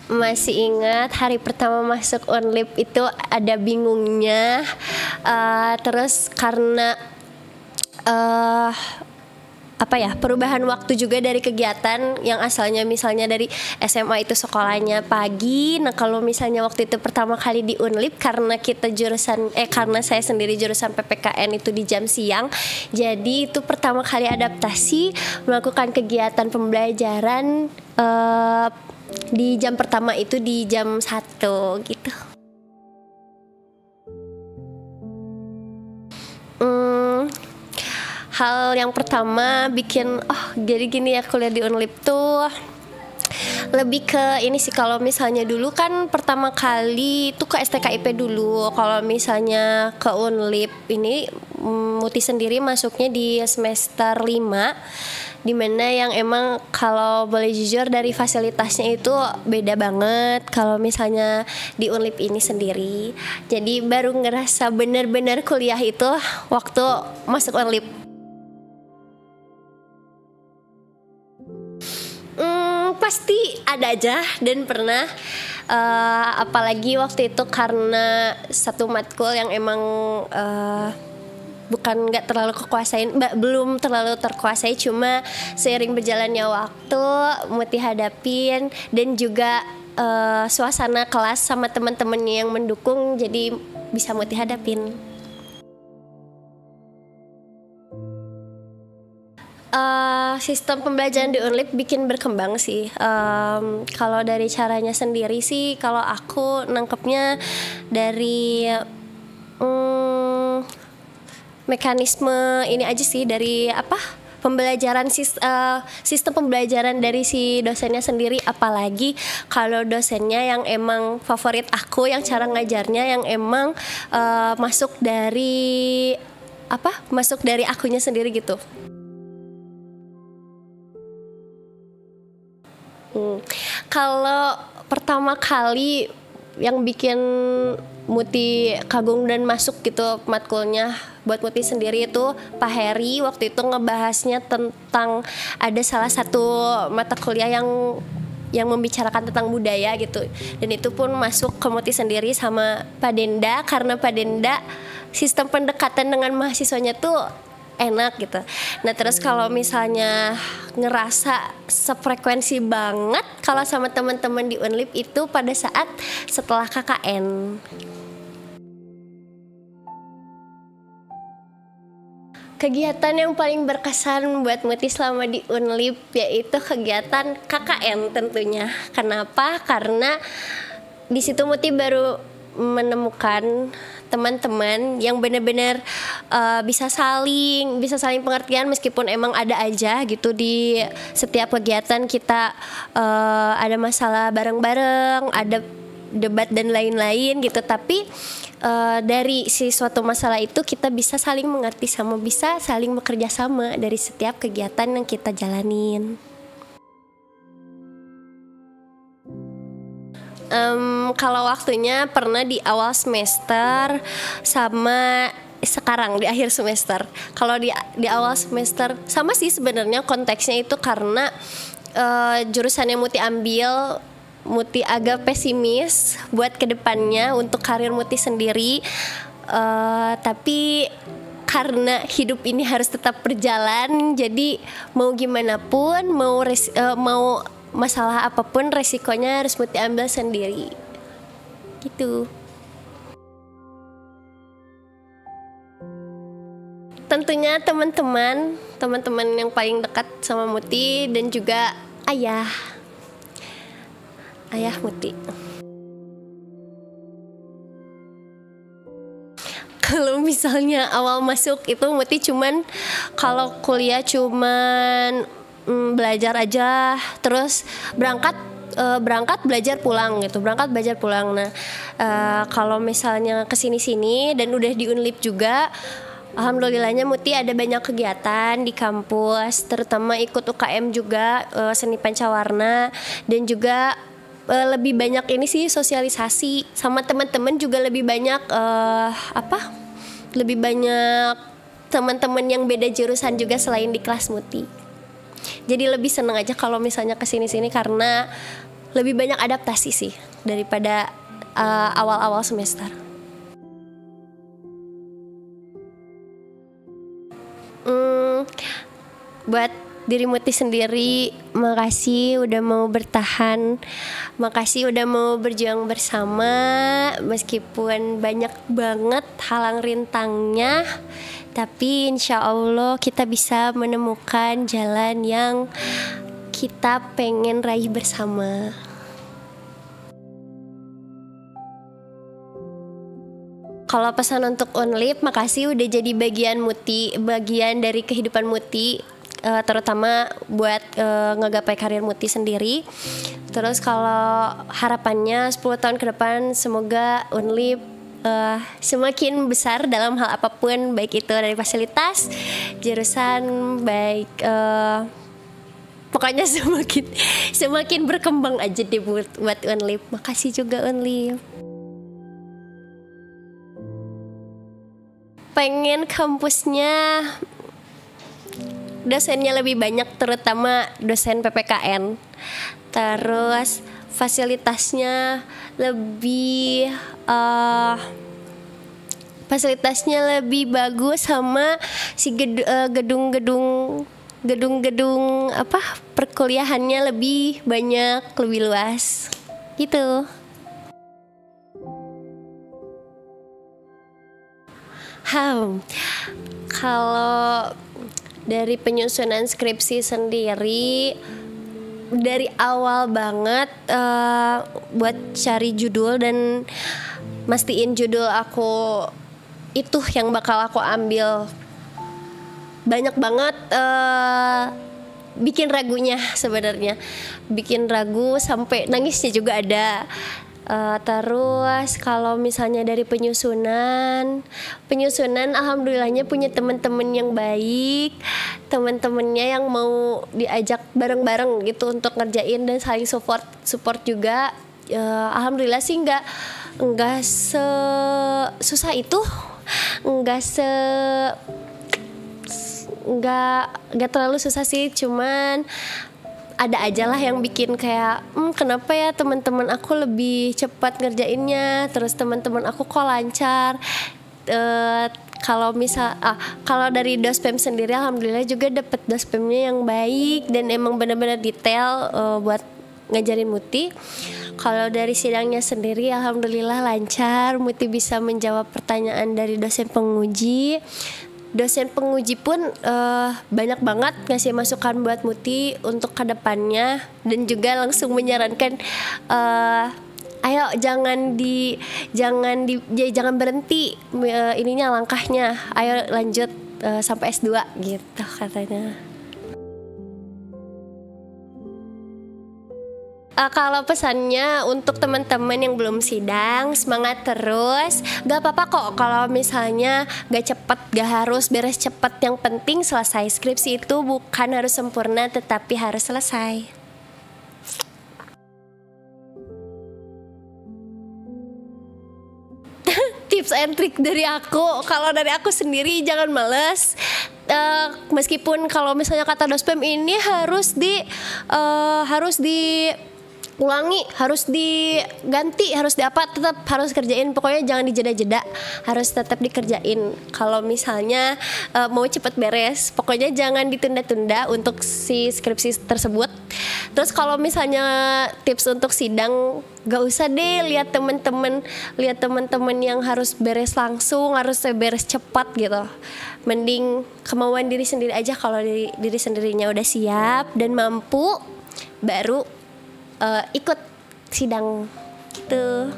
Masih ingat hari pertama masuk Unlip itu ada bingungnya, terus karena eh apa ya, perubahan waktu juga dari kegiatan yang asalnya misalnya dari SMA itu sekolahnya pagi. Nah kalau misalnya waktu itu pertama kali di Unlip, karena kita jurusan karena saya sendiri jurusan PPKN itu di jam siang, jadi itu pertama kali adaptasi melakukan kegiatan pembelajaran di jam pertama itu di jam 1 gitu. Hal yang pertama bikin jadi gini ya kuliah di Unlip tuh lebih ke ini sih. Kalau misalnya dulu kan pertama kali tuh ke STKIP dulu. Kalau misalnya ke Unlip ini Muti sendiri masuknya di semester 5, dimana yang emang kalau boleh jujur dari fasilitasnya itu beda banget kalau misalnya di Unlip ini sendiri. Jadi baru ngerasa bener-bener kuliah itu waktu masuk Unlip. Pasti ada aja dan pernah, apalagi waktu itu karena satu matkul yang emang bukan nggak terlalu belum terlalu terkuasai, cuma seiring berjalannya waktu Muti hadapin, dan juga suasana kelas sama teman-temannya yang mendukung, jadi bisa Muti hadapin. Sistem pembelajaran di Unlip bikin berkembang sih. Kalau dari caranya sendiri sih, kalau aku nangkepnya dari mekanisme ini aja sih, dari pembelajaran sistem pembelajaran dari si dosennya sendiri. Apalagi kalau dosennya yang emang favorit aku, yang cara ngajarnya yang emang masuk dari akunya sendiri gitu. Kalau pertama kali yang bikin Muti kagum dan masuk gitu matkulnya buat Muti sendiri itu Pak Heri waktu itu ngebahasnya tentang ada salah satu mata kuliah yang membicarakan tentang budaya gitu, dan itu pun masuk ke Muti sendiri sama Pak Denda, karena Pak Denda sistem pendekatan dengan mahasiswanya tuh enak gitu. Nah terus kalau misalnya ngerasa sefrekuensi banget kalau sama teman-teman di Unlip itu pada saat setelah KKN. Kegiatan yang paling berkesan buat Muti selama di Unlip yaitu kegiatan KKN tentunya. Kenapa? Karena di situ Muti baru menemukan teman-teman yang benar-benar bisa saling pengertian, meskipun emang ada aja gitu di setiap kegiatan kita ada masalah bareng-bareng, ada debat dan lain-lain gitu, tapi dari si suatu masalah itu kita bisa saling mengerti sama bisa saling bekerja sama dari setiap kegiatan yang kita jalanin. Kalau waktunya pernah di awal semester sama sekarang di akhir semester. Kalau di awal semester sama sih sebenarnya konteksnya itu karena jurusan yang Muti ambil, Muti agak pesimis buat kedepannya untuk karir Muti sendiri, tapi karena hidup ini harus tetap berjalan, jadi mau gimana pun mau masalah apapun resikonya harus Muti ambil sendiri gitu. Tentunya teman-teman yang paling dekat sama Muti dan juga ayah Muti. Kalau misalnya awal masuk itu Muti cuman kalau kuliah cuman belajar aja, terus berangkat belajar pulang gitu, Nah kalau misalnya kesini dan udah di Unlip juga, alhamdulillahnya Muti ada banyak kegiatan di kampus, terutama ikut UKM juga, seni pancawarna, dan juga lebih banyak ini sih sosialisasi sama teman-teman, juga lebih banyak lebih banyak teman-teman yang beda jurusan juga selain di kelas Muti. Jadi lebih seneng aja kalau misalnya kesini-sini karena lebih banyak adaptasi sih daripada awal-awal semester. Buat diri Muti sendiri, makasih udah mau bertahan, makasih udah mau berjuang bersama meskipun banyak banget halang rintangnya, tapi insya Allah kita bisa menemukan jalan yang kita pengen raih bersama. Kalau pesan untuk Unlip, makasih udah jadi bagian dari kehidupan Muti, terutama buat ngegapai karir Muti sendiri. Terus kalau harapannya 10 tahun ke depan semoga Unlip semakin besar dalam hal apapun, baik itu dari fasilitas, jurusan, baik pokoknya semakin berkembang aja deh buat Unlip. Makasih juga Unlip. Pengen kampusnya dosennya lebih banyak, terutama dosen PPKN. Terus fasilitasnya lebih bagus, sama si gedung-gedung apa perkuliahannya lebih banyak, lebih luas gitu. Kalau dari penyusunan skripsi sendiri, dari awal banget buat cari judul dan mastiin judul aku itu yang bakal aku ambil, banyak banget bikin ragunya sebenarnya, bikin ragu sampai nangisnya juga ada. Terus kalau misalnya dari penyusunan alhamdulillahnya punya teman-teman yang baik, teman-temannya yang mau diajak bareng-bareng gitu untuk ngerjain dan saling support juga. Alhamdulillah sih nggak susah itu, nggak terlalu susah sih, cuman ada aja lah yang bikin kayak kenapa ya teman-teman aku lebih cepat ngerjainnya, terus teman-teman aku kok lancar. Kalau dari dospem sendiri alhamdulillah juga dapet dospemnya yang baik dan emang benar-benar detail buat ngajarin Muti. Kalau dari sidangnya sendiri alhamdulillah lancar, Muti bisa menjawab pertanyaan dari dosen penguji. Dosen penguji pun banyak banget ngasih masukan buat Muti untuk kedepannya, dan juga langsung menyarankan ayo jangan berhenti ininya langkahnya, ayo lanjut sampai S2 gitu katanya. Kalau pesannya untuk teman-teman yang belum sidang, semangat terus. Gak apa-apa kok kalau misalnya gak cepet, gak harus beres cepet. Yang penting selesai. Skripsi itu bukan harus sempurna, tetapi harus selesai. Tips and trick dari aku, kalau dari aku sendiri jangan males. Meskipun kalau misalnya kata dospem ini harus ulangi, harus diganti, harus diapa, tetap harus kerjain. Pokoknya jangan dijeda-jeda, harus tetap dikerjain. Kalau misalnya mau cepet beres, pokoknya jangan ditunda-tunda untuk si skripsi tersebut. Terus kalau misalnya tips untuk sidang, gak usah deh lihat teman-teman yang harus beres langsung, harus beres cepat gitu. Mending kemauan diri sendiri aja. Kalau diri sendirinya udah siap dan mampu, baru ikut sidang gitu.